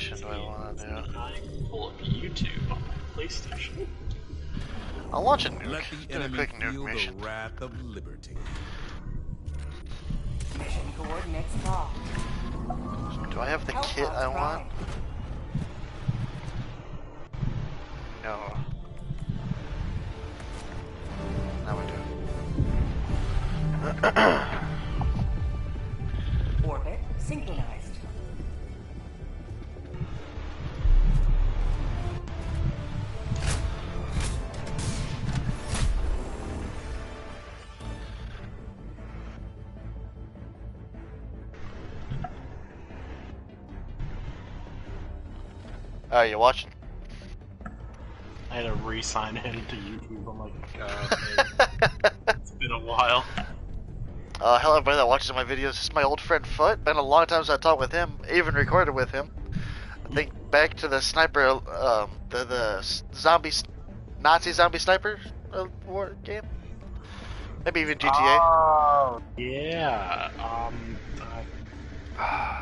mission do I want to do? I pull up YouTube on my PlayStation. I'll launch a nuke. Let the Do a enemy quick nuke feel mission. the wrath of liberty. Mission coordinates locked. Do I have the kit I want? No. Now we do. Orbit synchronized. Alright, you watching? I had to re-sign in to YouTube. I'm like, it's been a while. Hello everybody that watches my videos. This is my old friend Foot. Been a long time since I talked with him, even recorded with him. I think back to the sniper, the Nazi zombie sniper war game. Maybe even GTA. Oh, yeah.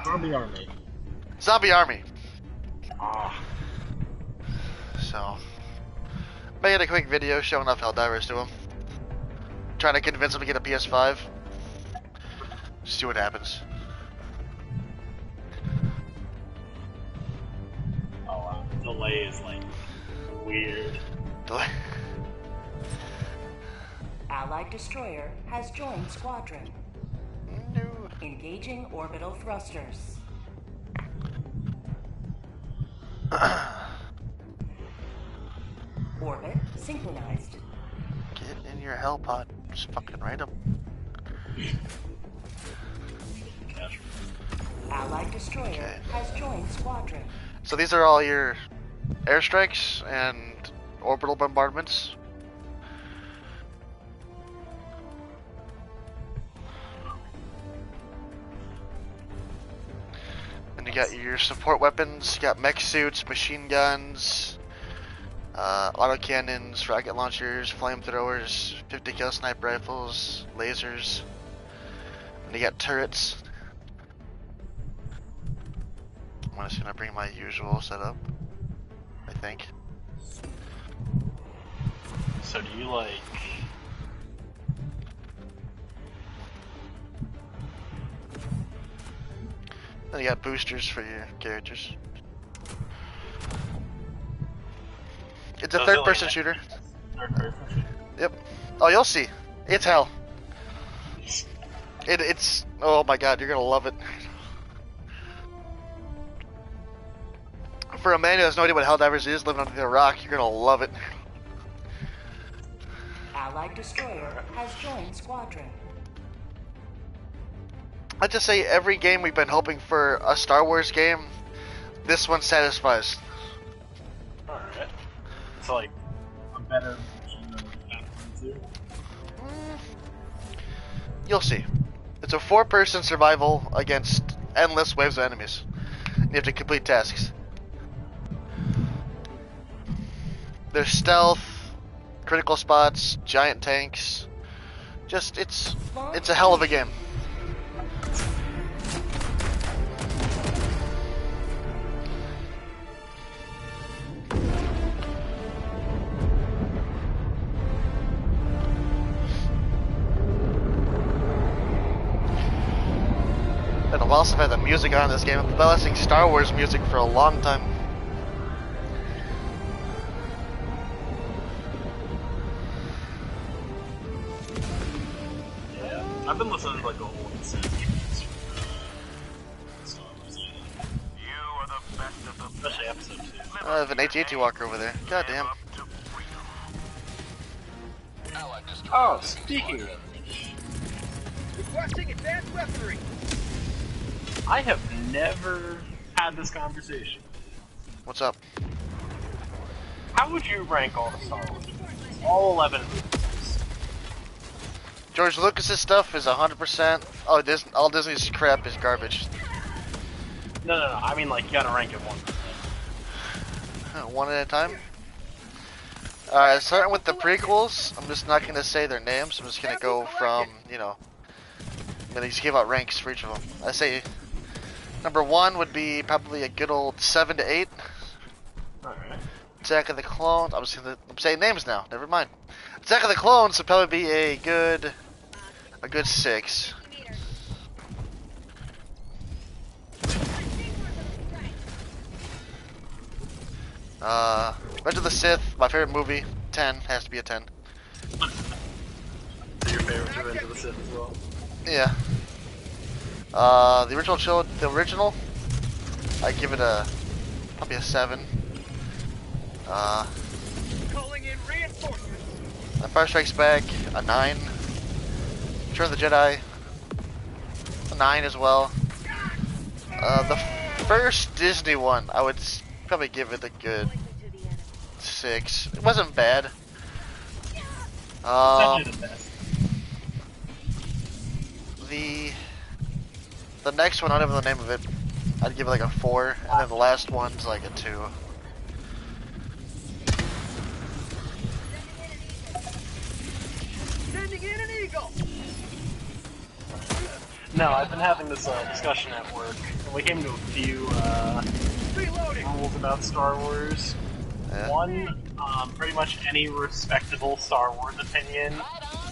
Zombie Army. Zombie Army. Ah. So, made a quick video showing off Helldivers to him. Trying to convince him to get a PS5. See what happens. Oh wow. Delay is like weird. Delay. Allied destroyer has joined squadron. No. Engaging orbital thrusters. Orbit synchronized. Get in your hell pod. Just fucking right him. Allied destroyer has joined squadron. So these are all your airstrikes and orbital bombardments. And you got your support weapons, you got mech suits, machine guns, autocannons, rocket launchers, flamethrowers, 50 cal sniper rifles, lasers, and you got turrets. I'm just gonna bring my usual setup, I think. So do you like... Then you got boosters for your characters. It's a So third person shooter. Third person shooter? Yep. Oh, you'll see. It's hell. It's... Oh my god, you're gonna love it. For a man who has no idea what Helldivers is, living under a rock, you're gonna love it. Allied destroyer has joined squadron. I'd just say every game we've been hoping for a Star Wars game, this one satisfies. Alright. It's like a better version of Batman 2. You'll see. It's a 4-person survival against endless waves of enemies. You have to complete tasks. There's stealth, critical spots, giant tanks. Just, it's a hell of a game. Been a while since I've had the music on this game. I've been listening to Star Wars music for a long time. Yeah. I've been listening to like the whole soundtracks for Star Wars. You are the best of them. Especially episode 2. I have an AT&T walker over there. God damn. Oh, speaking of Requesting advanced weaponry. I have never had this conversation. What's up? How would you rank all the Star Wars movies? All 11 movies. George Lucas's stuff is 100%. Oh, all Disney's crap is garbage. No. I mean, like, you gotta rank it one. One at a time? Alright, starting with the prequels, I'm just not gonna say their names. I'm just gonna go from, you know, I'm gonna just give out ranks for each of them. I say Number 1 would be probably a good old 7 to 8. Alright. Attack of the Clones. I'm saying names now. Never mind. Attack of the Clones would probably be a good 6. Revenge of the Sith, my favorite movie. 10 has to be a 10. So your favorite Revenge of the Sith as well? Yeah. The original, I give it probably a 7. Calling in reinforcements. Empire Strikes Back, a 9. Return of the Jedi, a 9 as well. The first Disney one, I would probably give it a good 6. It wasn't bad. It's actually the best. The next one, I don't know the name of it. I'd give it like a 4, and then the last one's like a 2. Sending in an eagle. No, I've been having this discussion at work, and we came to a few Reloading. rules about Star Wars. Yeah. One, pretty much any respectable Star Wars opinion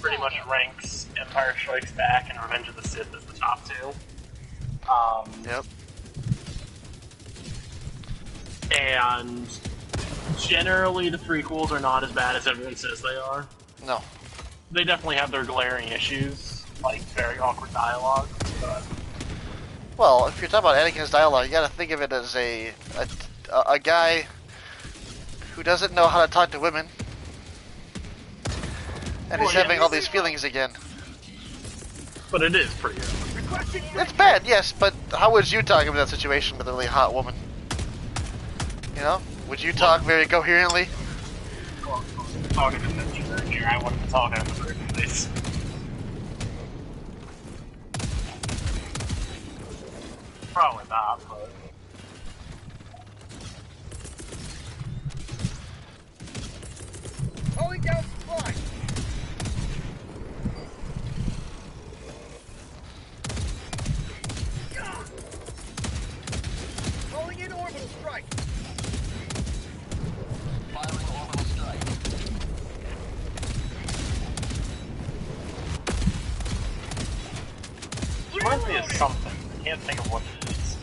pretty much ranks Empire Strikes Back and Revenge of the Sith as the top 2. Yep. And generally the prequels are not as bad as everyone says they are. No. They definitely have their glaring issues, like very awkward dialogue, but Well, if you're talking about Anakin's dialogue, you gotta think of it as a guy who doesn't know how to talk to women, and he's Well, yeah. having all these feelings again. it is pretty early. Requesting It's bad, yes, but how would you talk about that situation with a really hot woman? You know? Would you talk very coherently? Well, talking to the here, I wanted to talk in the first place. Probably not, but calling down supply. Calling in orbital strike. Firing orbital strike. reminds me of something. I can't think of what it is.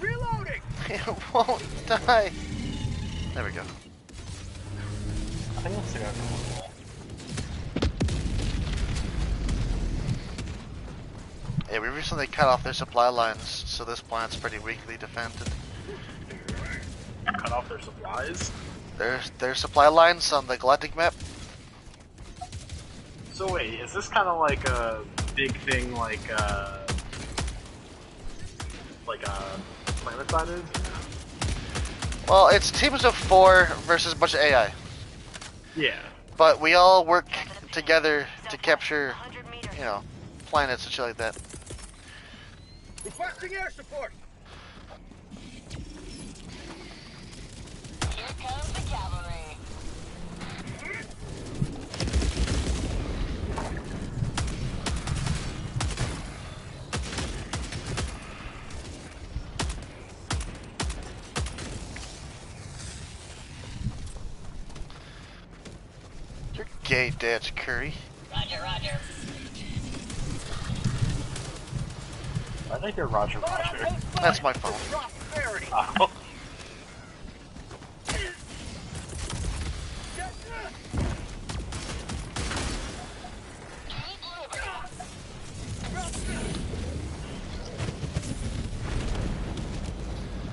Reloading. It won't die. There we go. I think let's see if I can look. Yeah, we recently cut off their supply lines, so this plant's pretty weakly defended. Cut off their supplies. Their supply lines on the galactic map. So wait, is this kind of like a big thing, like Planetside is? Well, it's teams of 4 versus a bunch of AI. Yeah. But we all work together to capture, you know, planets and shit like that. Requesting air support. Here comes the cavalry. You're gay, Dad's Curry. Roger, roger. I think you're Roger Roger. That's my phone. Prosperity. Oh.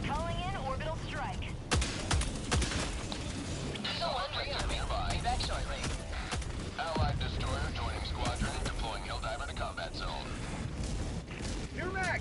Calling in orbital strike. Someone nearby. Back shortly. Allied destroyer joining squadron, deploying Helldiver to combat zone. New mag.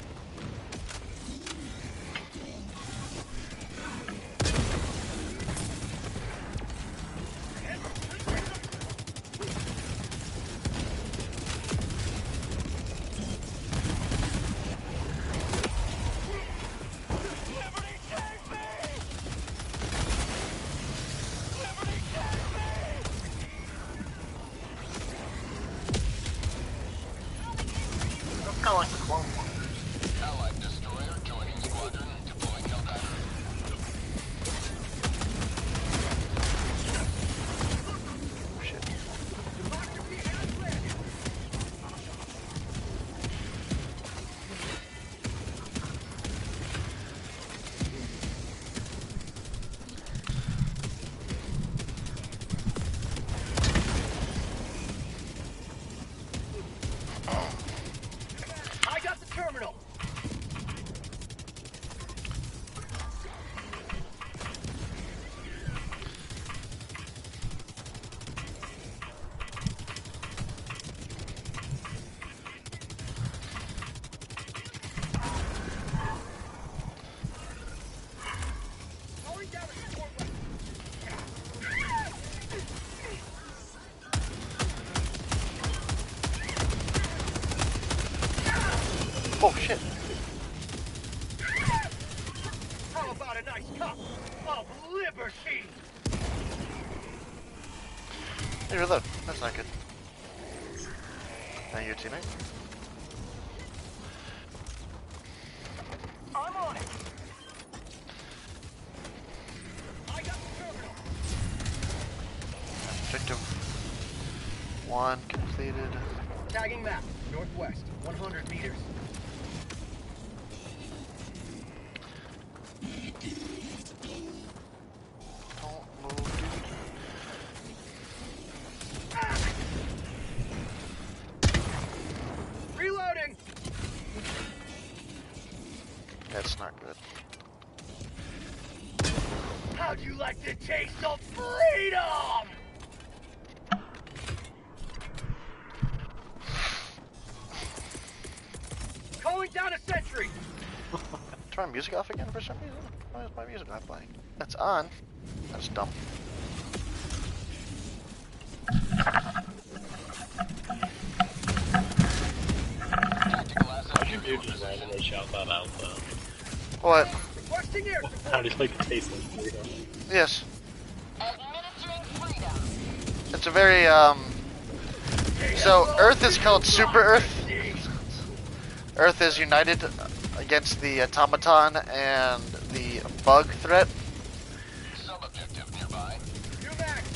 down the support weapon. Oh shit. How about a nice cup of liberty? Hey, reload. That's not good. Thank you, teammate. I'm on it. I got the terminal. Objective 1 completed. Tagging map, northwest, 100 meters. Don't move, dude. Reloading. That's not good. How'd you like the taste of freedom? Calling down a sentry. Turn my music off again for some reason? Why is my music not playing? That's on. That's dumb. Tactical asset I can do just randomly shout that out though. What? Requesting air support. How do you like the taste of freedom? Yes. administering freedom. It's a very, So, Earth is called Super Earth. Earth is united against the automaton and the bug threat. Sub-objective nearby. New max.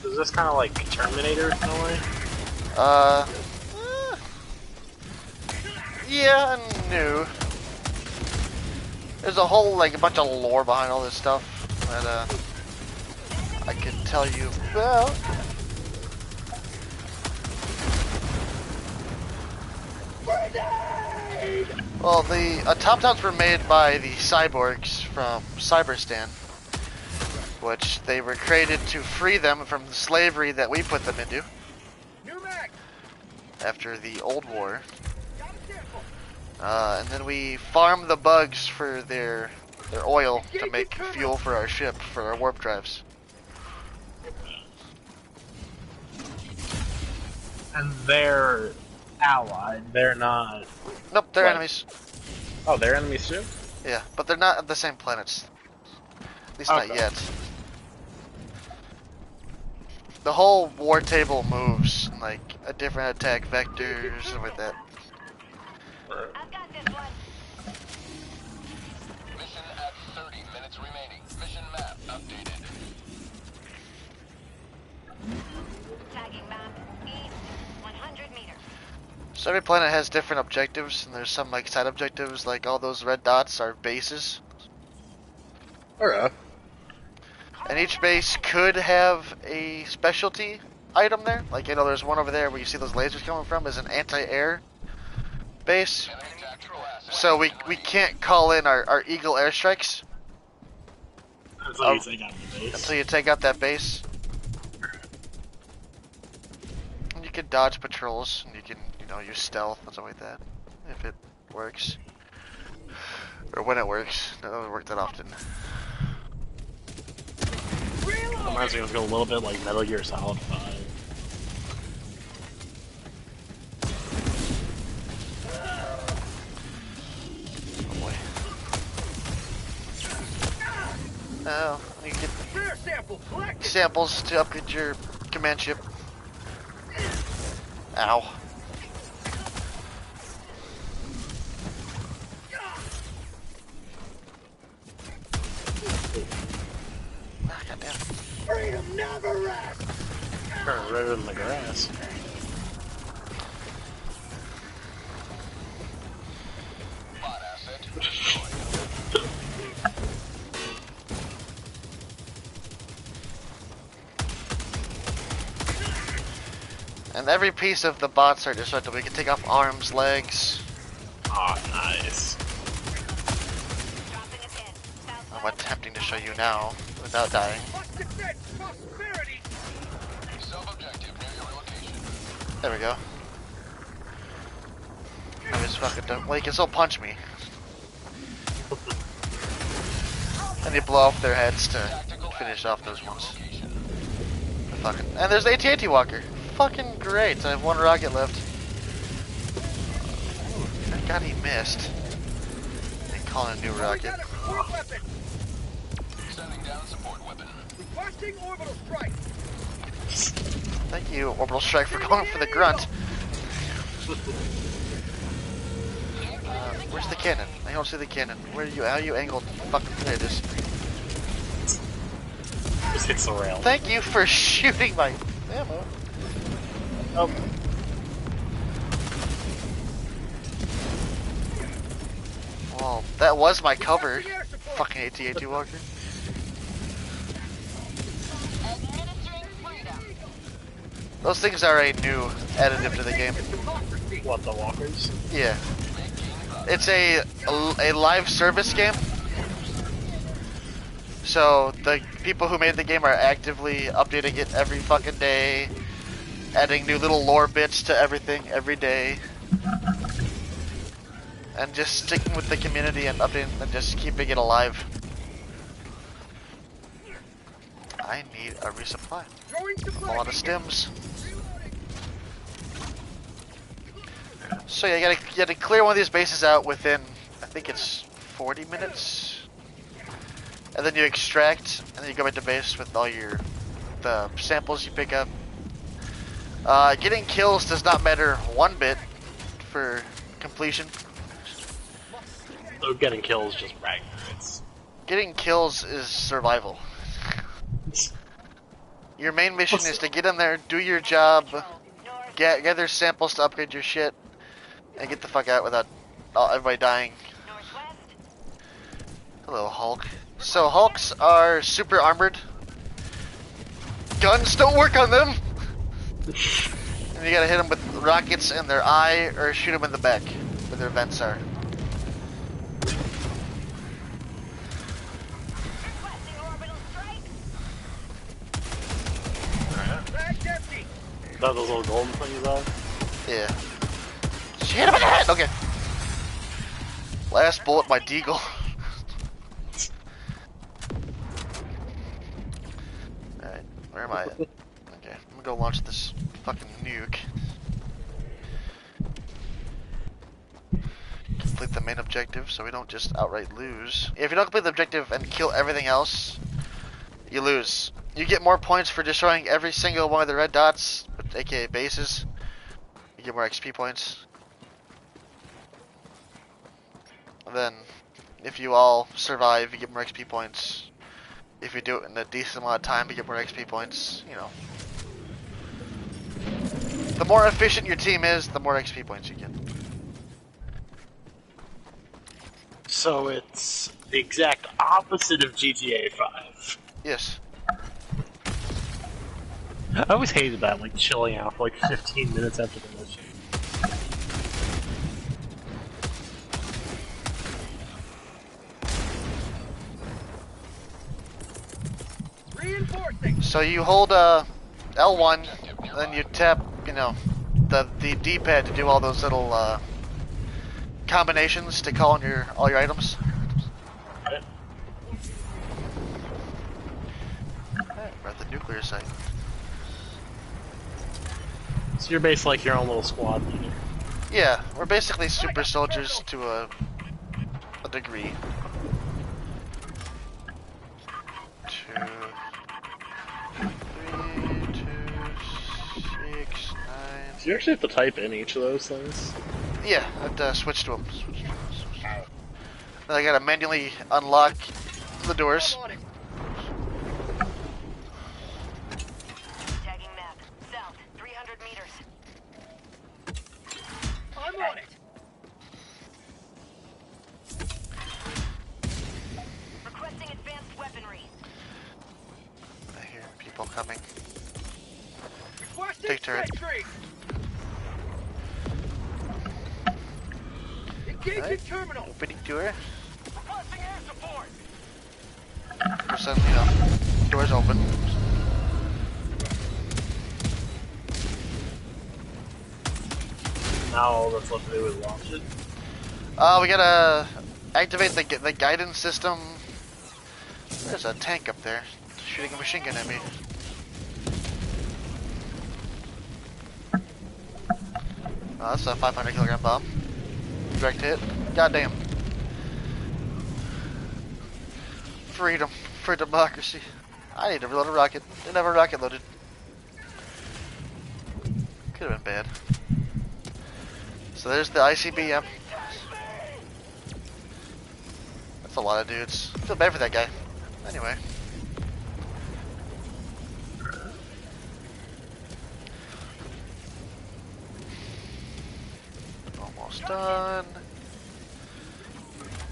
Is this kind of like Terminator in a way? Uh, yeah, and no. There's a whole, like, a bunch of lore behind all this stuff that, I can tell you about. Well, the automatons were made by the cyborgs from Cyberstan, which they were created to free them from the slavery that we put them into New max. after the old war. Got a sample. And then we farm the bugs for their oil to make fuel for our ship, for our warp drives. And they're allied. They're not. Nope, they're What? enemies. Oh, they're enemies too? Yeah, but they're not the same planets. At least not Okay. yet. The whole war table moves in, like, a different attack vectors, stuff like that. I've got this one. Mission at 30 minutes remaining. Mission map updated. Tagging map, east, 100 meters. So every planet has different objectives, and there's some, like, side objectives, like all those red dots are bases. Alright. And each base could have a specialty item there. Like, you know, there's one over there where you see those lasers coming from is an anti-air base. Enemy tactical asset. So we can't call in our Eagle airstrikes Until you take out the base. until you take out that base. And you can dodge patrols, and you can, you know, use stealth and stuff like that, if it works. Or when it works. It doesn't work that often. Reminds me of a little bit like Metal Gear Solid 5. Oh boy. Oh, you get Rare sample collected. samples to upgrade your command ship. Ow. Ah, goddamn. Freedom never rests. Turn red in the grass. Bot asset destroyed. And every piece of the bots are destructible. We can take off arms, legs. Oh, nice. Dropping a pin. Southwest. I'm attempting to show you now without dying. Must defend prosperity. Sub-objective near your location. There we go. I was It's fucking dumb. Well, you can still punch me. And you blow off their heads to finish off those ones. The fucking, and there's the AT-AT walker. Fucking great. I have one rocket left. Ooh, thank God he missed. They call it a new rocket. Sending down support weapon. Requesting orbital strike. Thank you, Orbital Strike, for going for the grunt. Where's the cannon? I don't see the cannon. Where are you? How are you angled? Fucking, there it is. Just hits the rail. Thank you for shooting my ammo. Oh. Well, that was my cover. Fucking AT-AT walker. Those things are a new additive to the game. What, the walkers? Yeah. It's a live service game. So the people who made the game are actively updating it every fucking day, adding new little lore bits to everything every day, and just sticking with the community and updating and just keeping it alive. I need a resupply. A lot of stims. So yeah, you gotta clear one of these bases out within, I think it's 40 minutes. And then you extract, and then you go back to base with all the samples you pick up. Getting kills does not matter one bit for completion. So getting kills just Ragnar. It's Getting kills is survival. Your main mission is to get in there, do your job, gather samples to upgrade your shit, and get the fuck out without everybody dying. Hello, Hulk. So Hulks are super armored. Guns don't work on them! And you gotta hit them with rockets in their eye or shoot them in the back where their vents are. Is that those little golden things are? Yeah. Just hit him in the head! Okay. Last bullet, my deagle. Alright, where am I at? Okay, I'm gonna go launch this fucking nuke. Complete the main objective so we don't just outright lose. If you don't complete the objective and kill everything else, you lose. You get more points for destroying every single one of the red dots, aka bases. You get more XP points. And then, if you all survive, you get more XP points. If you do it in a decent amount of time, you get more XP points. You know. The more efficient your team is, the more XP points you get. So it's the exact opposite of GTA 5. Yes. I always hated that, like chilling out for like 15 minutes after the mission. Reinforcing. So you hold L1, then you tap, you know, the D-pad to do all those little combinations to call on all your items. Right. Alright, we're at the nuclear site. So you're basically like your own little squad leader. Yeah, we're basically super soldiers to a degree. 2, 3, 2, 6, 9. Do you actually have to type in each of those things? Yeah, I have to switch to them. Then I gotta manually unlock the doors. Tagging map. South, 300 meters. I'm on it. Requesting advanced weaponry. I hear people coming. Requesting Take turret. sentry. Engaging Alright. terminal. Opening door. Requesting air support. Percent, you know, doors open. now all that's left to do is launch it. We gotta activate the guidance system. There's a tank up there shooting a machine gun at me. Oh, that's a 500 kilogram bomb. Direct hit. Goddamn. Freedom for democracy. I need to reload a rocket. Didn't have a rocket loaded. Could have been bad. So there's the ICBM. That's a lot of dudes. I feel bad for that guy. Anyway. Almost done.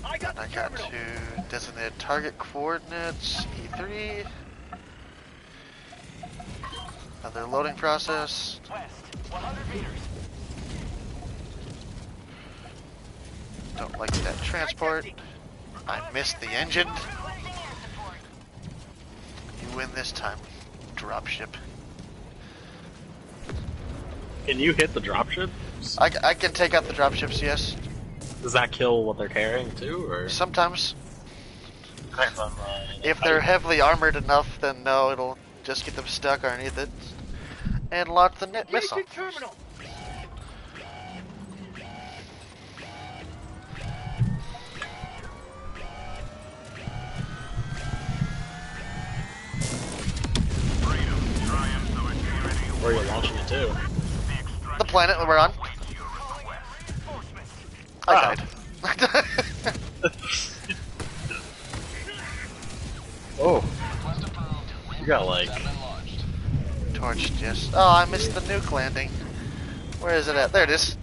I got And I the got terminal. to designate target coordinates, E3. Another loading process. West, 100 meters. Don't like that transport. I missed the engine. Requesting air support. You win this time, dropship. Can you hit the dropship? I can take out the dropships, yes. Does that kill what they're carrying too, or Sometimes. depends on If they're heavily armored enough, then no, it'll just get them stuck underneath it. And launch the missile. Engaging terminal. where you're launching it to? The planet that we're on. I died. Oh, you got like Torched, yes. Oh, I missed the nuke landing. Where is it at? There it is.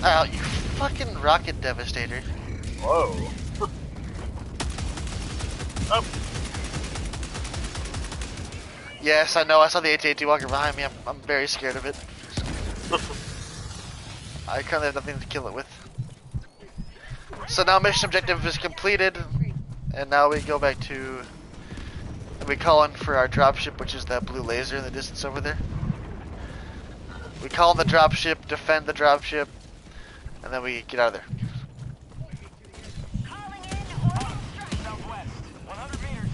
Oh, you fucking rocket devastator. whoa. Oh, Yes, I know. I saw the AT-AT walker behind me. I'm very scared of it. I currently have nothing to kill it with. So now mission objective is completed, and now we go back to. We call in for our dropship, which is that blue laser in the distance over there. We call in the dropship, defend the dropship, and then we get out of there. Calling in orbital strike. Southwest, 100 meters.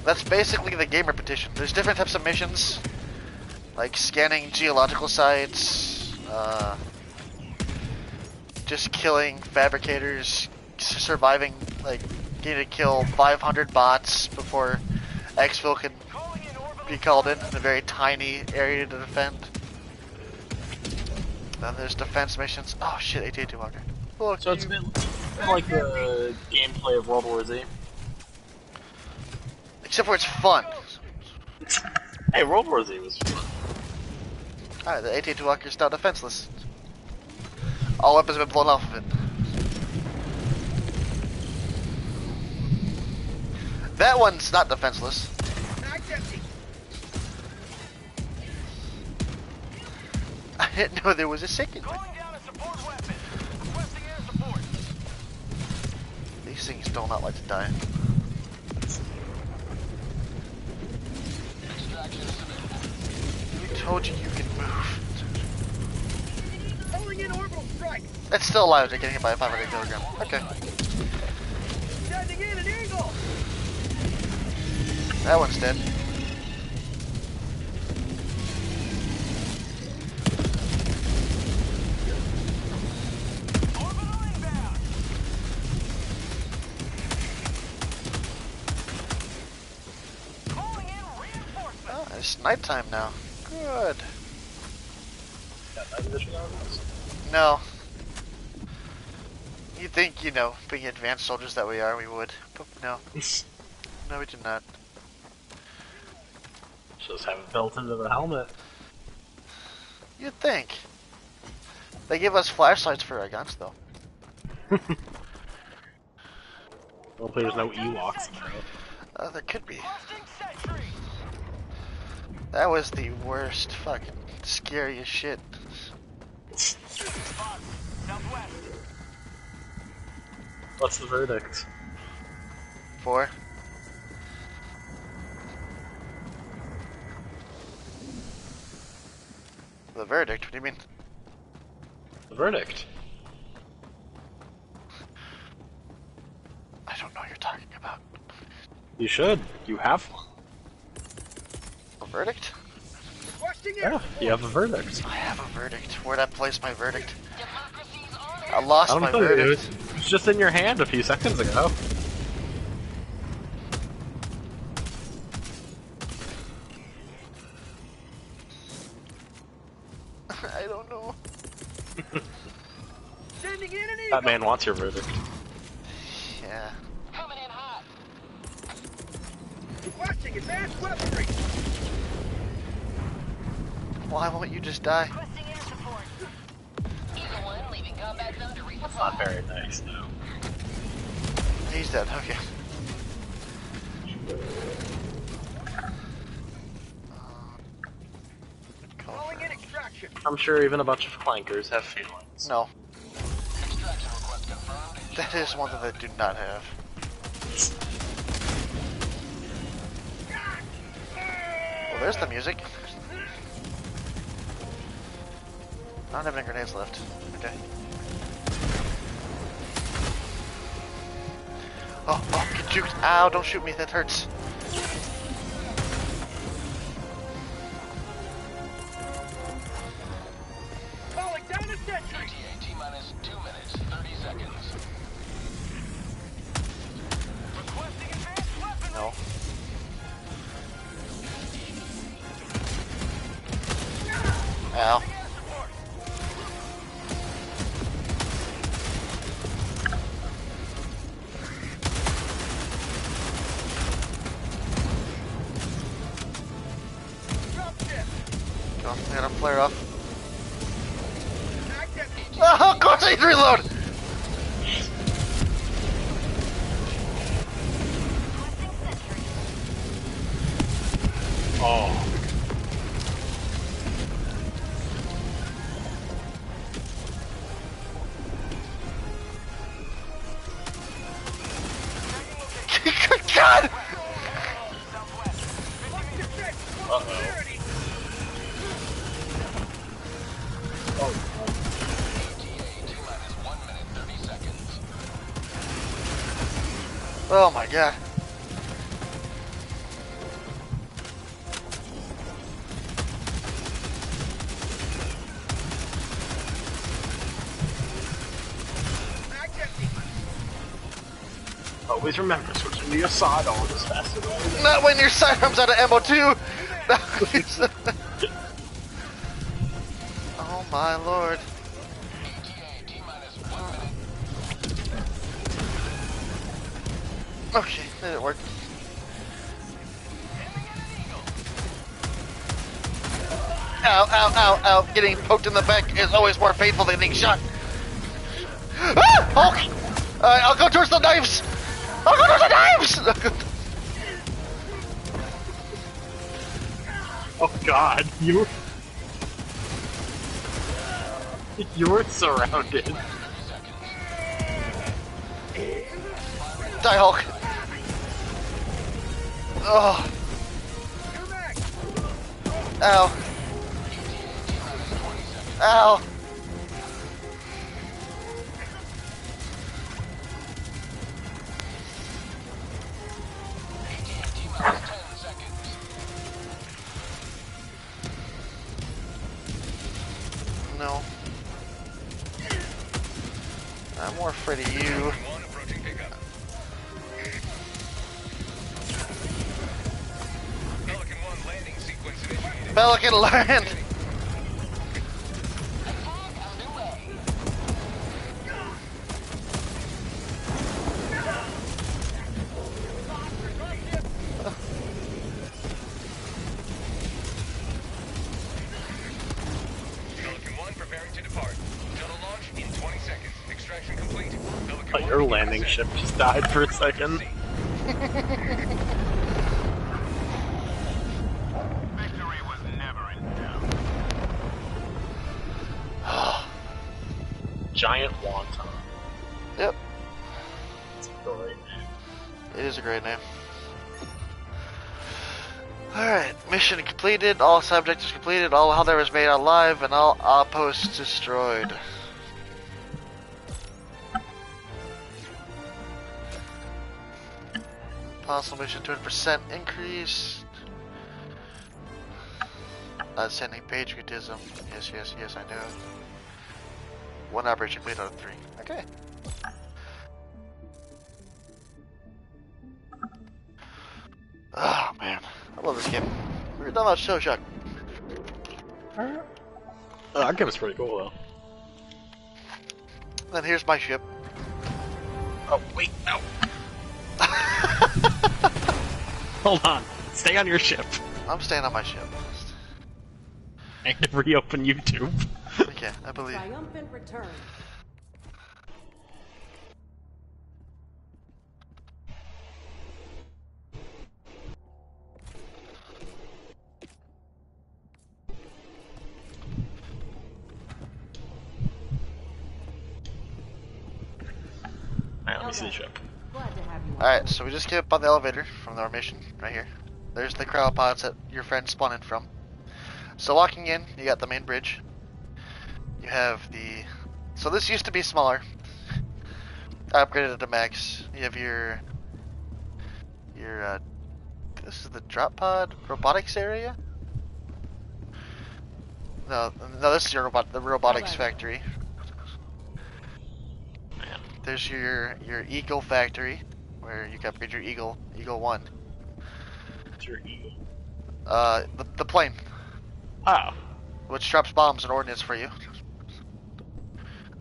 That's basically the game repetition. There's different types of missions, like scanning geological sites, just killing fabricators, surviving, like getting to kill 500 bots before exfil can Calling in orbital. be called in a very tiny area to defend. Then there's defense missions. Oh shit, AT-AT Walker. Look, so it's been like the gameplay of World War Z. except for it's fun. Hey, World War Z was fun. Alright, the AT-AT Walker is now defenseless. All weapons have been blown off of it. That one's not defenseless. Mag's empty. I didn't know there was a second one. Calling down a support weapon. Requesting air support. These things do not like to die. Who told you you can move? Calling in orbital strike. That's still alive, they're getting hit by a 500 kilogram. Okay. Sending in an eagle. That one's dead. Orbital inbound. Calling in reinforcements. Oh, it's nighttime now. Good. Got night vision on this? No. You'd think, you know, being advanced soldiers that we are, we would. But no. No, we did not. Just have it built into the helmet. You'd think. They give us flashlights for our guns, though. Hopefully there's no Ewoks in there. There could be. Posting sentry. That was the worst fucking scariest shit. Southwest. What's the verdict? 4. The verdict? What do you mean? The verdict. I don't know what you're talking about. You should. You have one. A verdict? Requesting Yeah, you have a verdict. I have a verdict. Where'd I place my verdict? Democracy's on I lost I my don't know. It verdict. was just in your hand a few seconds ago. I don't know. Sending in an That eagle. man wants your verdict. Yeah. Coming in hot. Requesting advanced weaponry. Why won't you just die? Requesting air support. Eagle 1 leaving combat zone to That's resupply. not very nice, though. He's dead. Okay. Calling in extraction. I'm sure even a bunch of clankers have feelings. No, Extraction request confirmed. that is one that they do not have. Well, there's the music. I don't have any grenades left. Okay. Oh, get juked. Ow, don't shoot me. That hurts. Calling down a sentry. ETA T-minus 2 minutes, 30 seconds. Requesting advanced weaponry. No. Ow. Air support. Drop ship. Go. I gotta flare up. Active. Oh, of course I need to reload! Oh. God! Uh-oh. Oh, ETA T-minus 1 minute, 30 seconds. Oh my god. always remember, switching to your sidearm is faster than Not when your sidearm's out of ammo too! Oh my lord. ETA T-minus 1 minute. Okay, that didn't work. Ow, ow, ow, ow. Getting poked in the back is always more painful than getting shot. Ah! Hulk! I'll go towards the knives! I'll go towards the knives! Oh god, you were surrounded. Die, Hulk. Oh. Ow. Ow. No. I'm more afraid of you. Pelican land! Pelican 1 preparing to depart. Shuttle launch in 20 seconds. Extraction complete. Pelican But 1 your landing ship just died for a second. Victory was never in doubt. Giant wonton. Yep, It's a great name. it is a great name. Alright, mission completed, all subjects completed, all Helldivers made alive, and all outposts destroyed. Possible mission 200% increase. Sending patriotism. Yes, yes, yes, I know. One operation complete out of 3. Okay. Oh man, I love this game. We're done that show, Chuck. That game's pretty cool though. Then here's my ship. Oh wait, no. Hold on. Stay on your ship. I'm staying on my ship. And reopen YouTube. Okay, I believe. Triumphant return. Alright, let me see the ship. Glad to have you. Alright, so we just came up on the elevator from our mission, right here. There's the cryopods that your friend spawned in from. So walking in, you got the main bridge. You have the... So this used to be smaller. I upgraded it to max. You have your... This is the drop pod robotics area? No, this is your the robotics factory. There's your Eagle factory, where you can upgrade your Eagle 1. It's your eagle. The plane, Oh. which drops bombs and ordnance for you.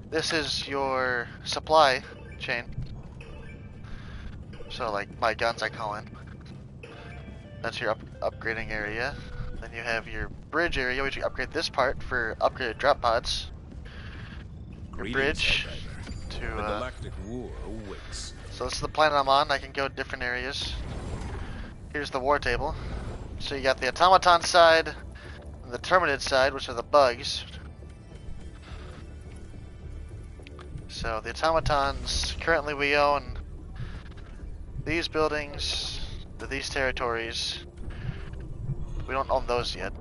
This is your supply chain. So like my guns I call in. That's your upgrading area. Then you have your bridge area, which you upgrade this part for upgraded drop pods. Your bridge to The galactic war awaits. so this is the planet I'm on. I can go to different areas. Here's the war table. So you got the automaton side and the terminid side, which are the bugs. So the automatons, currently we own these buildings, these territories. We don't own those yet.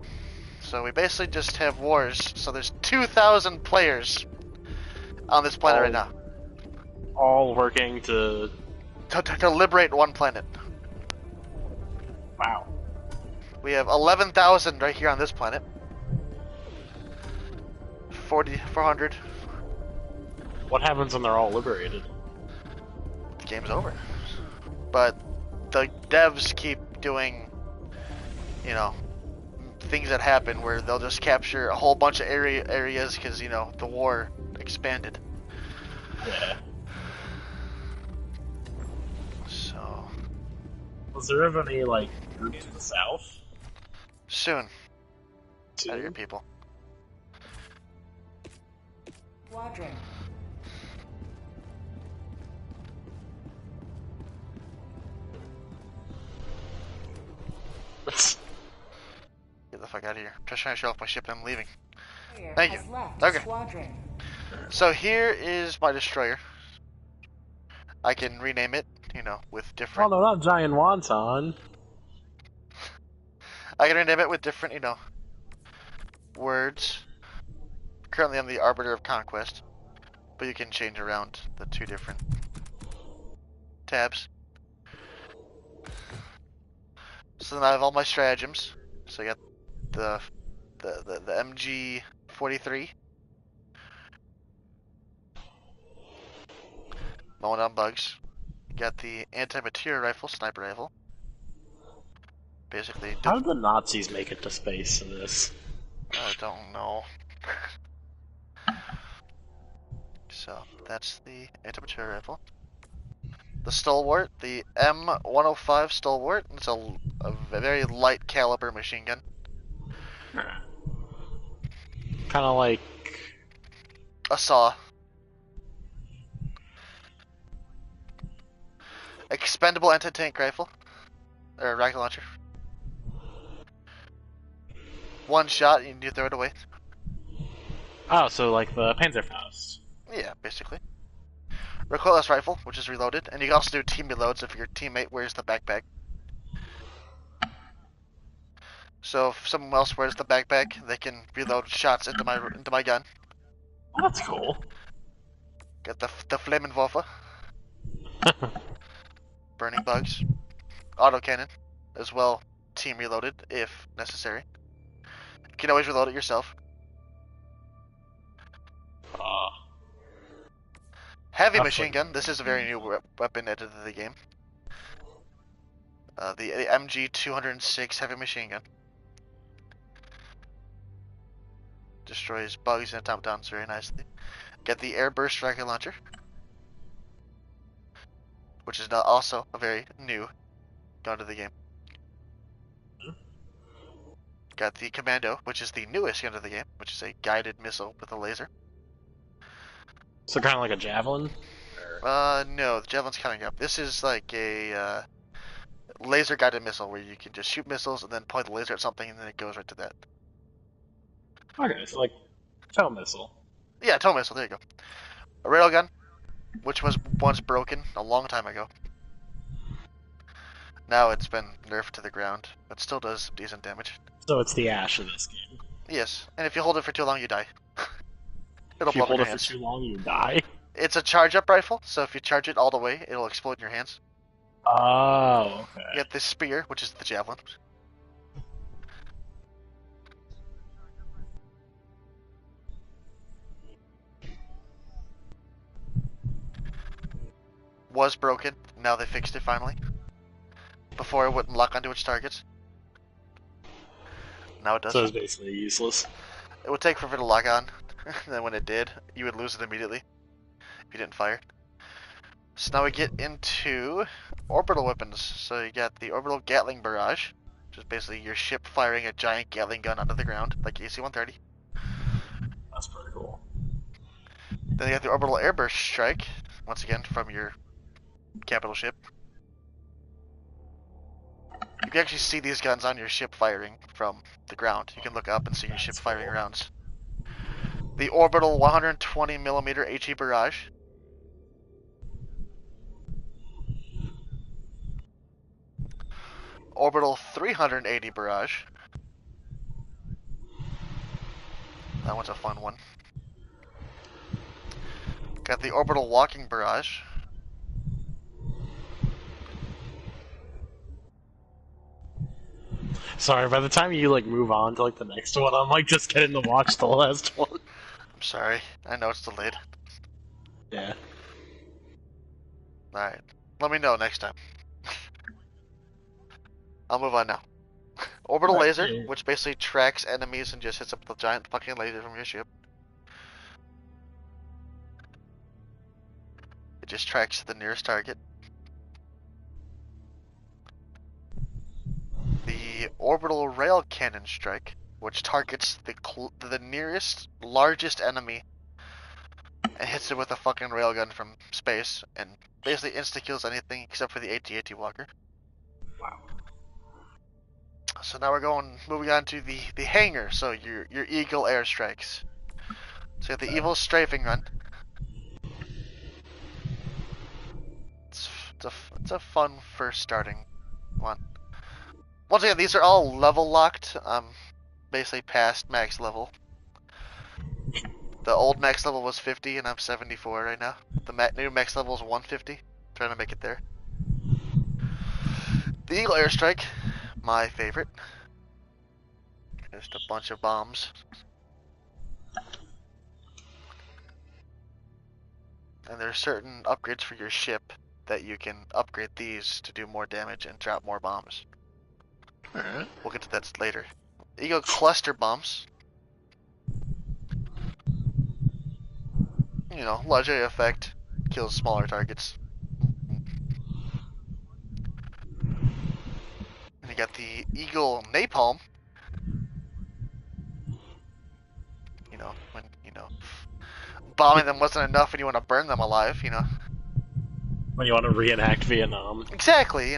So we basically just have wars. So there's 2,000 players on this planet right now. All working to... To liberate one planet. Wow. We have 11,000 right here on this planet. 400. What happens when they're all liberated? The game's over. But the devs keep doing, you know, things that happen where they'll just capture a whole bunch of areas because, you know, the war expanded. Yeah. So, Was there ever any, like, group to the south? soon. Soon? Out of your people. Squadron. Get the fuck out of here. I'm just trying to show off my ship and I'm leaving. Player Thank you. has left Okay. Squadron. So here is my destroyer. I can rename it, you know, with Oh, different... no, not Giant Wonton. I can rename it with different, you know, words. Currently I'm the Arbiter of Conquest, but you can change around the 2 different tabs. So then I have all my stratagems. So I got the MG43. Mowing down bugs. Got the anti-material rifle, sniper rifle. Basically, How did the Nazis make it to space in this? I don't know. So that's the anti-material rifle. The Stalwart, the M105 Stalwart. It's a very light caliber machine gun. Kind of like... A saw. Expendable anti-tank rifle. Or rocket launcher. One shot, and you throw it away. Oh, so like the Panzerfaust. Yeah, basically. Recoilless rifle, which is reloaded, and you can also do team reloads if your teammate wears the backpack. So if someone else wears the backpack, they can reload shots into my gun. Oh, that's cool. Got the Flammenwerfer, burning bugs, autocannon, as well. Team reloaded if necessary. You can always reload it yourself. Heavy That's machine like- gun. This is a very new weapon added to the game. The MG 206 heavy machine gun. Destroys bugs and automatons very nicely. Get the airburst rocket launcher, which is also a very new gun to the game. Got the commando, which is the newest gun to the game, which is a guided missile with a laser. So kind of like a javelin? No, the javelin's coming up. This is like a laser guided missile where you can just shoot missiles and then point the laser at something and then it goes right to that. Okay, so like tow missile. Yeah, tow missile, there you go. A railgun, which was once broken a long time ago. Now it's been nerfed to the ground, but still does decent damage. So it's the ash of this game. Yes, and if you hold it for too long, you die. It'll If you blow up in hold your it for hands. too long, you die. It's a charge-up rifle, so if you charge it all the way, it'll explode in your hands. Oh, You okay. get the spear, which is the javelin. Was broken, now they fixed it finally. Before it wouldn't lock onto its targets. Now it does. So it's basically useless. It would take forever to lock on, and then when it did, you would lose it immediately if you didn't fire. So now we get into orbital weapons. So you got the orbital Gatling barrage, which is basically your ship firing a giant Gatling gun onto the ground, like AC-130. That's pretty cool. Then you got the orbital airburst strike, once again from your capital ship. You can actually see these guns on your ship firing from the ground. You can look up and see your ship firing rounds. The orbital 120mm HE barrage. Orbital 380 barrage. That one's a fun one. Got the orbital walking barrage. Sorry, by the time you like move on to like the next one, I'm like just getting to watch the last one. I'm sorry. I know it's delayed. Yeah. Alright. Let me know next time. I'll move on now. Orbital Right, laser, yeah. which basically tracks enemies and just hits up the giant fucking laser from your ship. It just tracks the nearest target. The orbital rail cannon strike, which targets the nearest, largest enemy and hits it with a fucking railgun from space and basically insta-kills anything except for the AT-AT walker. Wow. So now we're moving on to the hangar, so your Eagle airstrikes. So you have the Evil Strafing Run. It's a fun first starting one. Once again, these are all level locked. Basically past max level. The old max level was 50 and I'm 74 right now. The new max level is 150. Trying to make it there. The Eagle airstrike, my favorite. Just a bunch of bombs. And there's certain upgrades for your ship that you can upgrade these to do more damage and drop more bombs. Alright. We'll get to that later. Eagle cluster bombs. You know, large area effect, kills smaller targets. And you got the Eagle napalm. You know, when, bombing them wasn't enough and you want to burn them alive, When you want to reenact Vietnam. Exactly,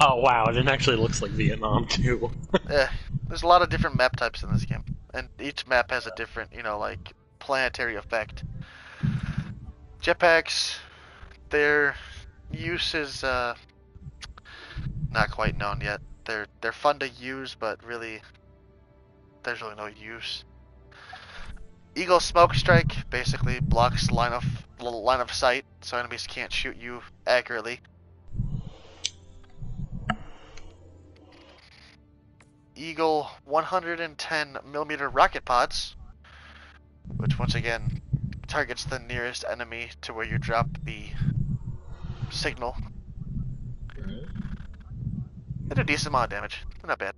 Oh wow, it actually looks like Vietnam too. There's a lot of different map types in this game. And each map has a different, like, planetary effect. Jetpacks, their use is not quite known yet. They're fun to use, but really there's really no use. Eagle Smoke Strike basically blocks line of sight, so enemies can't shoot you accurately. Eagle 110mm rocket pods, which once again targets the nearest enemy to where you drop the signal. They do a decent amount of damage. They're not bad.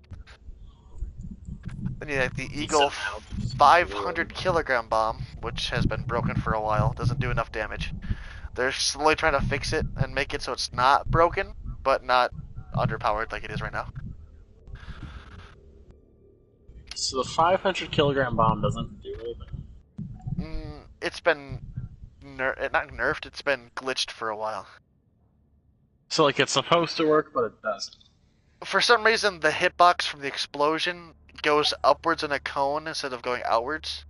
Then you have the Eagle 500kg bomb, which has been broken for a while. Doesn't do enough damage. They're slowly trying to fix it and make it so it's not broken, but not underpowered like it is right now. So the 500kg bomb doesn't do anything. It's been not nerfed. It's been glitched for a while. So like it's supposed to work, but it doesn't. For some reason, the hitbox from the explosion goes upwards in a cone instead of going outwards.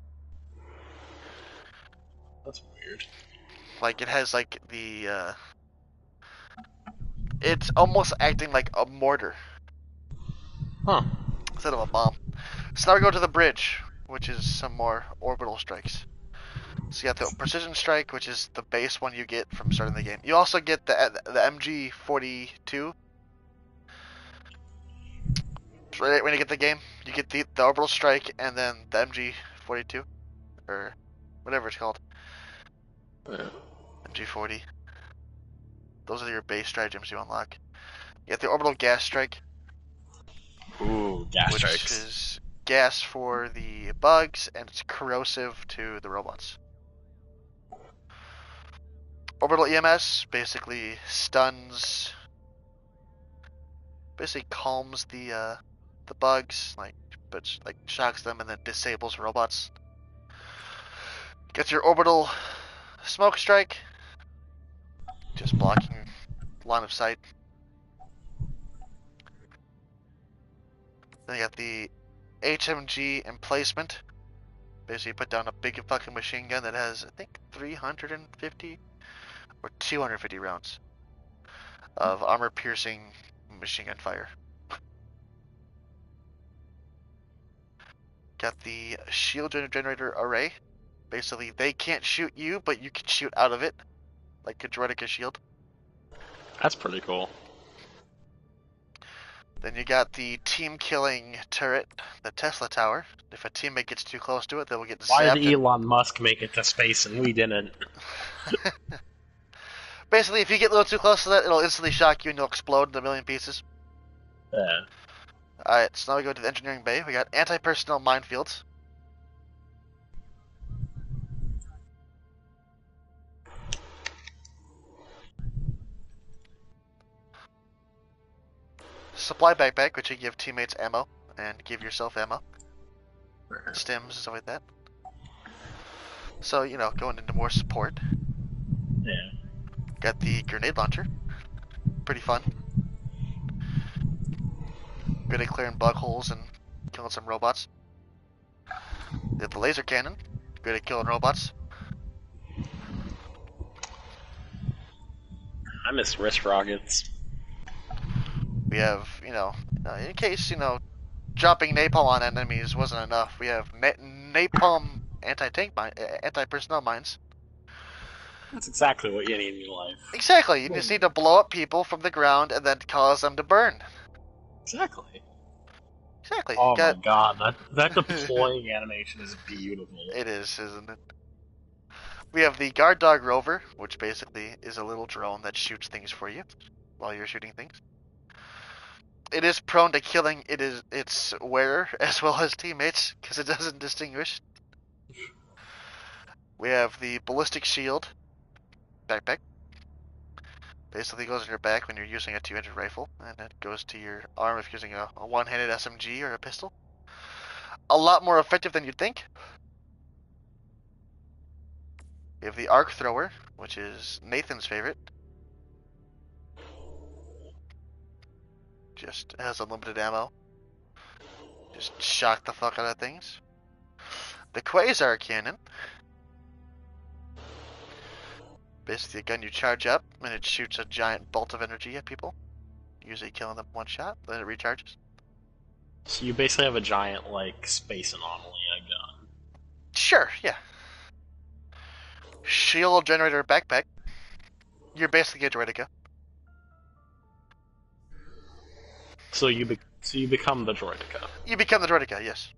That's weird. Like it has like the it's almost acting like a mortar. Huh. Instead of a bomb. So now we go to the bridge, which is some more orbital strikes. So you got the precision strike, which is the base one you get from starting the game. You also get the MG42. Right when you get the game, you get the orbital strike and then the MG42, or whatever it's called. Yeah. MG40. Those are your base stratagems you unlock. You get the orbital gas strike. Ooh, gas which strikes. is gas for the bugs, and it's corrosive to the robots. Orbital EMS basically stuns, basically calms the bugs, but shocks them and then disables robots. Gets your orbital smoke strike, just blocking line of sight. Then you got the HMG emplacement. Basically, put down a big fucking machine gun that has, I think, 350 or 250 rounds of armor-piercing machine gun fire. Got the shield generator array. Basically, they can't shoot you, but you can shoot out of it, like a Droideka shield. That's pretty cool. Then you got the team-killing turret, the Tesla Tower. If a teammate gets too close to it, they will get Why zapped. did Elon Musk make it to space and we didn't? Basically, if you get a little too close to that, it'll instantly shock you and you'll explode in a million pieces. Yeah. Alright, so now we go to the engineering bay. We got anti-personnel minefields. Supply backpack, which you give teammates ammo and give yourself ammo. Stims and stuff like that. So, you know, going into more support. Yeah. Got the grenade launcher. Pretty fun. Good at clearing bug holes and killing some robots. You got the laser cannon. Good at killing robots. I miss wrist rockets. We have, in case, dropping napalm on enemies wasn't enough, we have napalm anti-personnel mines. That's exactly what you need in your life. Exactly, you just need to blow up people from the ground and then cause them to burn. Exactly. Exactly. Oh my god, that deploying animation is beautiful. It is, isn't it? We have the guard dog rover, which basically is a little drone that shoots things for you while you're shooting things. It is prone to killing its wearer as well as teammates because it doesn't distinguish. We have the ballistic shield backpack. Basically goes on your back when you're using a two-handed rifle, and it goes to your arm if you're using a one-handed SMG or a pistol. A lot more effective than you'd think. We have the arc thrower, which is Nathan's favorite. Just has unlimited ammo. Just shock the fuck out of things. The quasar cannon. Basically a gun you charge up and it shoots a giant bolt of energy at people. Usually killing them one shot, then it recharges. So you basically have a giant, like, space anomaly gun. Sure, yeah. Shield generator backpack. You're basically a Droideka. So you become the Droideka. You become the Droideka, yes.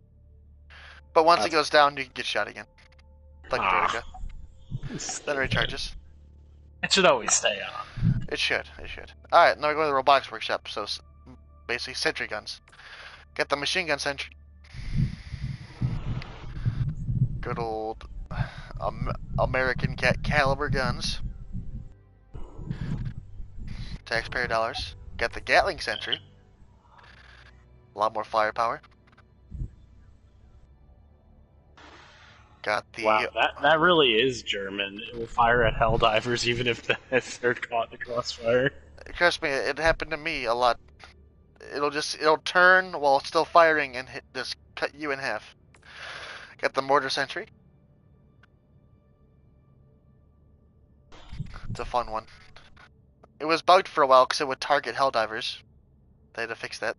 But once it That's- goes down, you can get shot again. Like a Droideka. Then it Stupid. recharges. It should always stay on. It should. Alright, now we go to the robotics workshop. So, basically, sentry guns. Get the machine gun sentry. Good old American caliber guns. Taxpayer dollars. Got the Gatling sentry. A lot more firepower. Got the Wow, that really is German. It will fire at Helldivers even if they're caught in the crossfire. Trust me, it happened to me a lot. It'll turn while still firing and just cut you in half. Got the mortar sentry. It's a fun one. It was bugged for a while because it would target Helldivers. They had to fix that.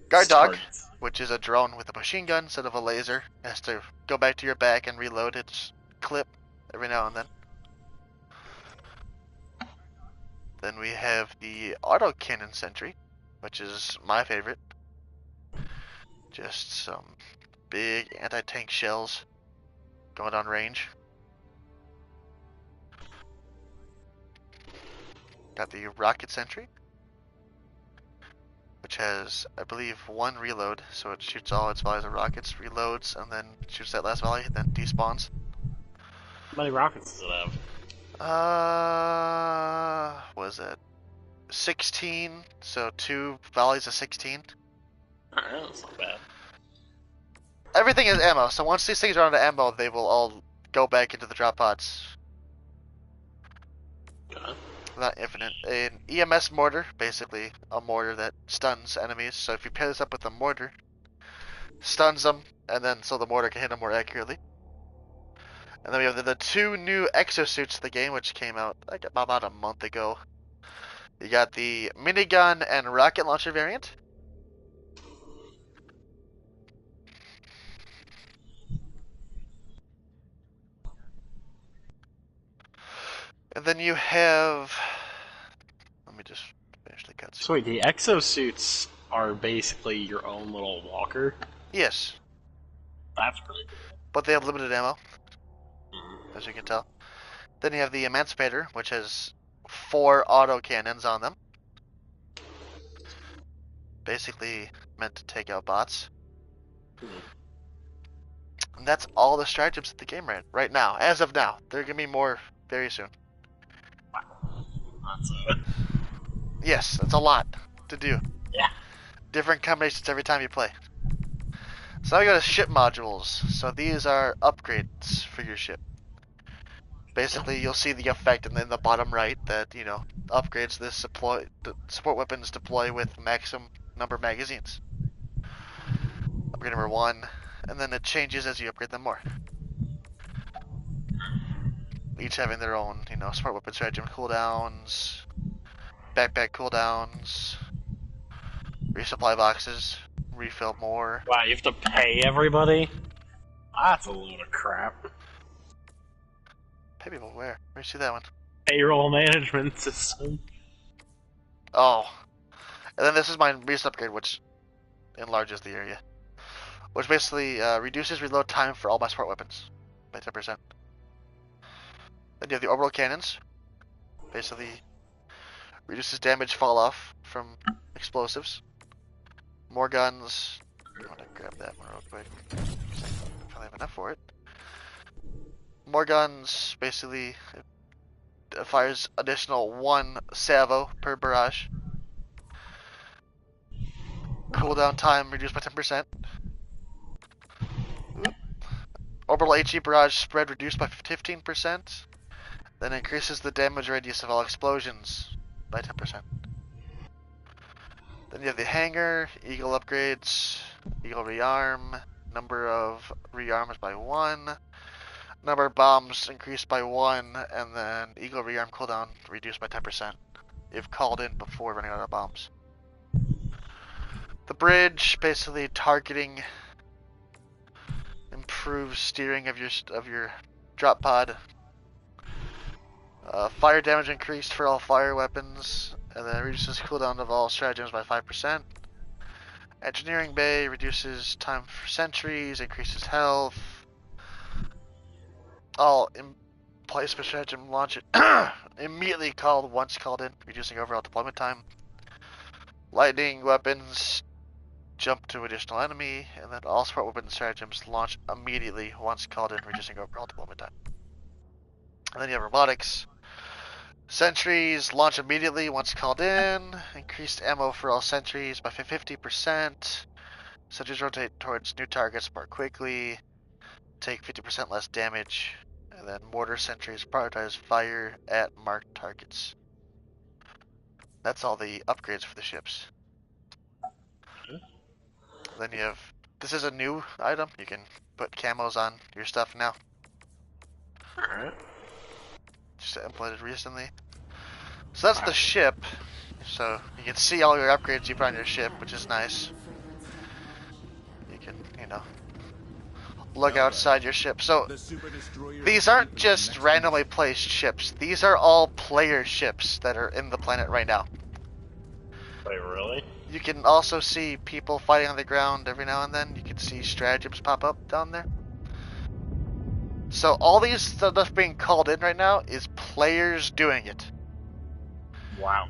Guard dog, which is a drone with a machine gun instead of a laser. It has to go back to your back and reload its clip every now and then. Then we have the auto cannon sentry, which is my favorite. Just some big anti-tank shells going on range. Got the rocket sentry, which has, I believe, one reload, so it shoots all its volleys of rockets, reloads, and then shoots that last volley, then despawns. How many rockets does it have? What is it? 16, so 2 volleys of 16. Alright, that's not bad. Everything is ammo, so once these things are out of ammo, they will all go back into the drop pods. Okay. Not infinite. An EMS mortar, basically a mortar that stuns enemies. So if you pair this up with a mortar, stuns them, and then so the mortar can hit them more accurately. And then we have the 2 new exosuits of the game, which came out like about a month ago. You got the minigun and rocket launcher variant. And then you have... Let me just finish the cutscene. So wait, the exosuits are basically your own little walker? Yes, That's pretty cool. but they have limited ammo, as you can tell. Then you have the Emancipator, which has 4 auto cannons on them. Basically meant to take out bots. And that's all the stratagems of the game right now, as of now. There are going to be more very soon. That's Yes, that's a lot to do. Yeah. Different combinations every time you play. So now we go to ship modules. So these are upgrades for your ship. Basically, you'll see the effect in the bottom right that, you know, upgrades the support weapons deploy with maximum number of magazines. Upgrade number 1, and then it changes as you upgrade them more. Each having their own, you know, support weapon stratagem cooldowns, backpack cooldowns, resupply boxes, refill more. Wow, you have to pay everybody? That's a load of crap. Pay people where? Where you see that one? Payroll management system. Oh. And then this is my recent upgrade, which enlarges the area. Which basically reduces reload time for all my support weapons by 10%. Then you have the orbital cannons. Basically reduces damage fall off from explosives. More guns. I want to grab that one real quick. If I have enough for it. More guns, basically it fires additional 1 salvo per barrage. Cooldown time reduced by 10%. Orbital HE barrage spread reduced by 15%. Then increases the damage radius of all explosions by 10%. Then you have the hangar, Eagle upgrades, Eagle rearm, number of rearms by 1, number of bombs increased by 1, and then Eagle rearm cooldown reduced by 10% if called in before running out of bombs. The bridge, basically targeting, improves steering of your drop pod. Fire damage increased for all fire weapons, and then reduces cooldown of all stratagems by 5%. Engineering bay reduces time for sentries, increases health. All emplacement stratagem launch it immediately called once called in, reducing overall deployment time. Lightning weapons jump to additional enemy, and then all support weapon stratagems launch immediately once called in, reducing overall deployment time. And then you have robotics. Sentries launch immediately once called in. Increased ammo for all sentries by 50%. Sentries rotate towards new targets more quickly. Take 50% less damage. And then mortar sentries prioritize fire at marked targets. That's all the upgrades for the ships. Then you have, this is a new item. You can put camos on your stuff now. Alright. Just implemented recently. So that's the ship. So you can see all your upgrades you put on your ship, which is nice. You can, look outside your ship. So these aren't just randomly placed ships. These are all player ships that are in the planet right now. Wait, really? You can also see people fighting on the ground every now and then. You can see stratagems pop up down there. So all these stuff being called in right now is players doing it. Wow.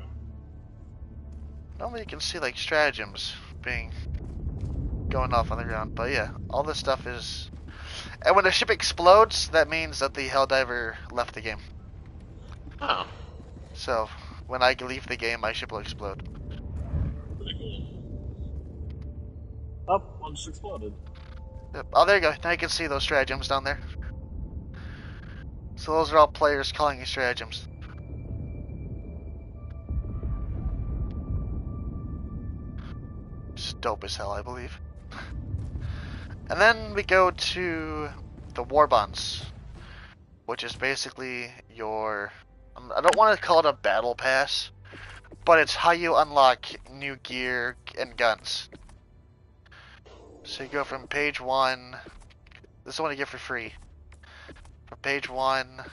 Normally you can see like stratagems going off on the ground, but yeah, all this stuff is. And when the ship explodes, that means that the Helldiver left the game. Oh. So when I leave the game, my ship will explode. Pretty cool. Oh, one just exploded. Yep. Oh, there you go. Now you can see those stratagems down there. So those are all players calling these stratagems. Just dope as hell, I believe. And then we go to the war bonds, which is basically your, I don't want to call it a battle pass, but it's how you unlock new gear and guns. So you go from page 1, this is what you get for free, from page 1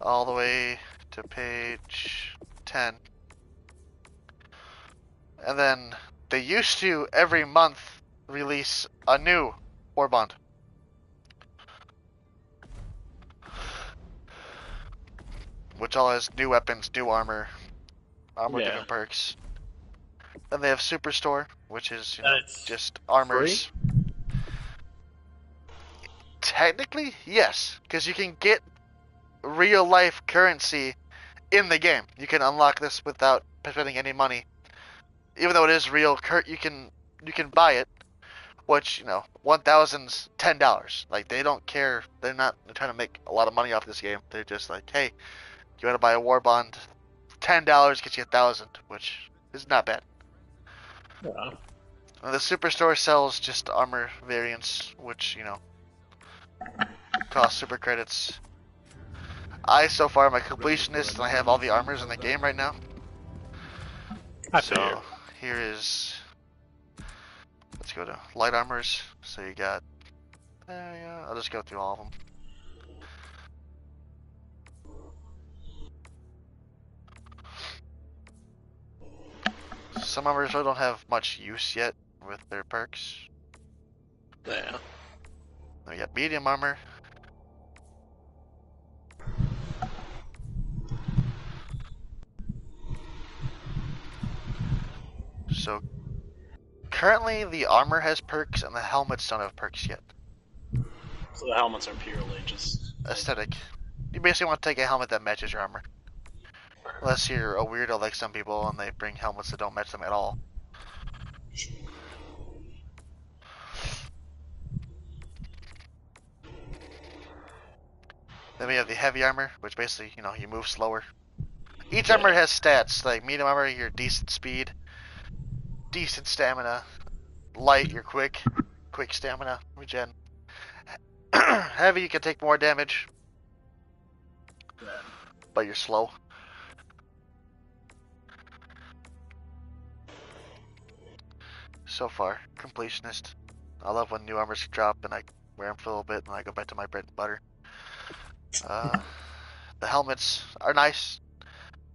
all the way to page 10. And then they used to every month release a new war bond. Which all has new weapons, new armor, different perks. Then they have Superstore, which is just armors. Free? Technically, yes, because you can get real life currency in the game. You can unlock this without spending any money. Even though it is real, you can buy it, which $1,000's $10. Like they don't care. They're not trying to make a lot of money off this game. They're just like, hey, you want to buy a war bond? $10 gets you 1,000, which is not bad. Yeah. And the Superstore sells just armor variants, which cost super credits. So far, am a completionist, and I have all the armors in the game right now. So here is, let's go to light armors. So you got, yeah, I'll just go through all of them. Some armors really don't have much use yet with their perks. Yeah. We got medium armor. So currently the armor has perks and the helmets don't have perks yet. So the helmets are purely just Aesthetic. You basically want to take a helmet that matches your armor. Unless you're a weirdo like some people and they bring helmets that don't match them at all. Then we have the heavy armor, which basically, you move slower. Each armor has stats, like medium armor, your decent speed, decent stamina. Light, you're quick stamina, regen. Heavy, you can take more damage, but you're slow. so far. Completionist. I love when new armors drop and I wear them for a little bit and I go back to my bread and butter. The helmets are nice.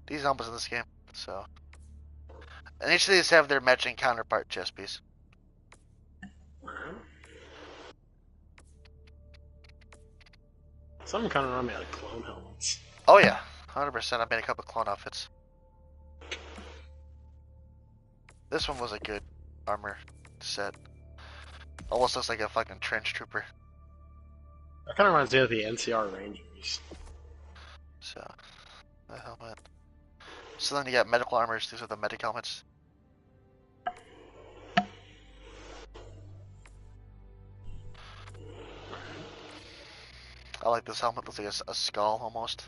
These helmets in this game. So, and each of these have their matching counterpart chest piece. Some kind of remind me like clone helmets. Oh yeah, 100%. I made a couple clone outfits. This one was a good armor set. Almost looks like a fucking trench trooper. That kind of reminds me of the NCR Rangers. So, the helmet. So then you got medical armors. These are the medic helmets. I like this helmet. Looks like a skull almost.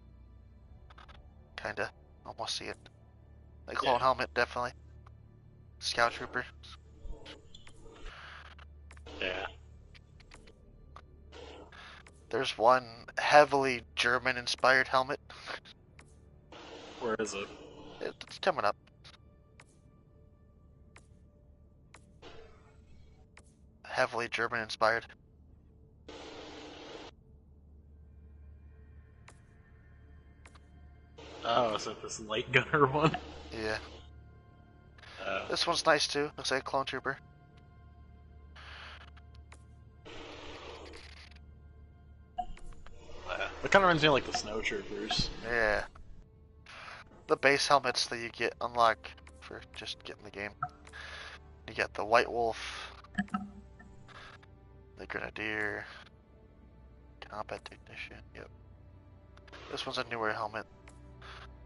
Kinda. Almost see it. A clone helmet, definitely. Scout trooper. Yeah. There's one heavily German-inspired helmet. Where is it? It's coming up. Heavily German-inspired. Oh, is it this light gunner one? Yeah. Oh. This one's nice too. Looks like a clone trooper. It kind of reminds me of like the snow troopers. Yeah. The base helmets that you get unlock for just getting the game. You got the White Wolf, the Grenadier, Combat Technician. Yep. This one's a newer helmet.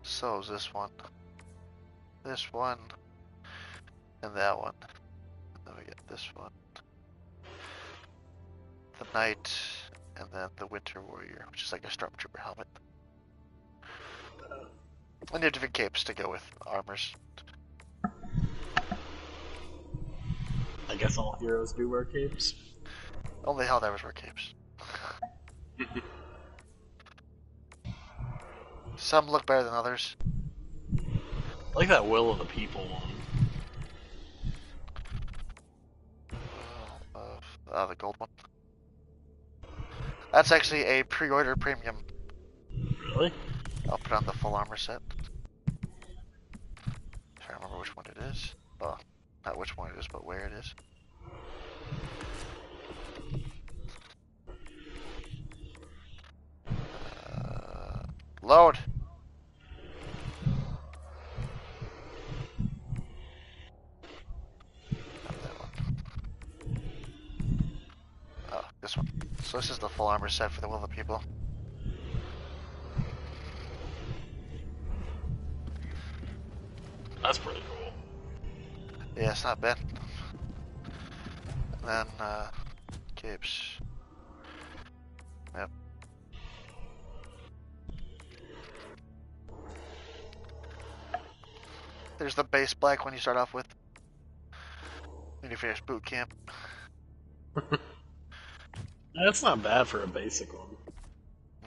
So is this one. This one. And that one. And then we get this one. The Knight. And then the Winter Warrior, which is like a Stormtrooper helmet. And you have different capes to go with armors. I guess all heroes do wear capes. Only Helldivers wear capes. Some look better than others. I like that Will of the People one. The gold one. That's actually a pre-order premium. Really? I'll put on the full armor set. I don't remember which one it is. Well, not which one it is, but where it is. Load! Not that one. Oh, this one. So this is the full armor set for the Will of the People. That's pretty cool. Yeah, it's not bad. And then, capes. Yep. There's the base black one you start off with. When you finish boot camp. That's not bad for a basic one.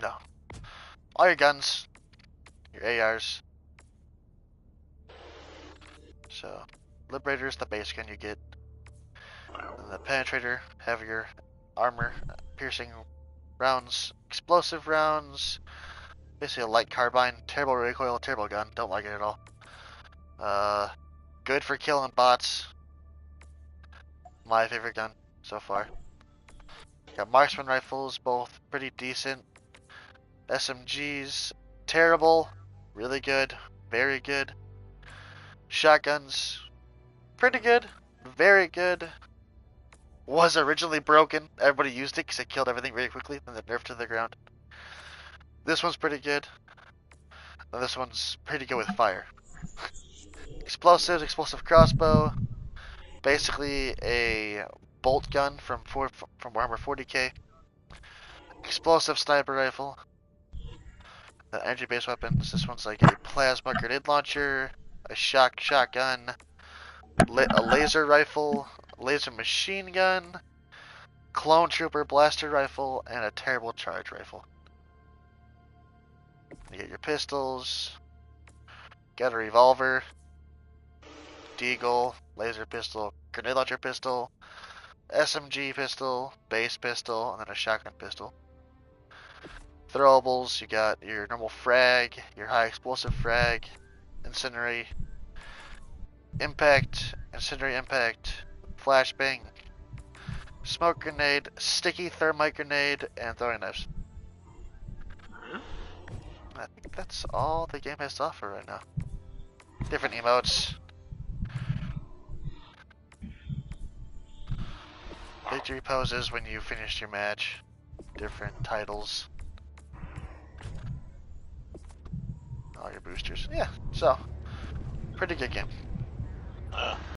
No. All your guns. Your ARs. So, Liberator's the base gun you get. Wow. And the Penetrator, heavier armor, piercing rounds, explosive rounds, basically a light carbine, terrible recoil, terrible gun, don't like it at all. Good for killing bots. My favorite gun so far. Got marksman rifles, both pretty decent. SMGs, terrible, really good, very good. Shotguns, pretty good, very good. Was originally broken. Everybody used it because it killed everything very quickly, then it nerfed to the ground. This one's pretty good. And this one's pretty good with fire. Explosives, explosive crossbow. Basically a bolt gun from Warhammer 40k. Explosive sniper rifle. The energy based weapons. This one's like a plasma grenade launcher, a shotgun, a laser rifle, laser machine gun, clone trooper blaster rifle, and a terrible charge rifle. You get your pistols, got a revolver, deagle, laser pistol, grenade launcher pistol, SMG pistol, base pistol, and then a shotgun pistol. Throwables, you got your normal frag, your high explosive frag, incendiary impact, flashbang, smoke grenade, sticky thermite grenade, and throwing knives. I think that's all the game has to offer right now. Different emotes. Victory poses when you finish your match. Different titles. All your boosters. Yeah, so, pretty good game.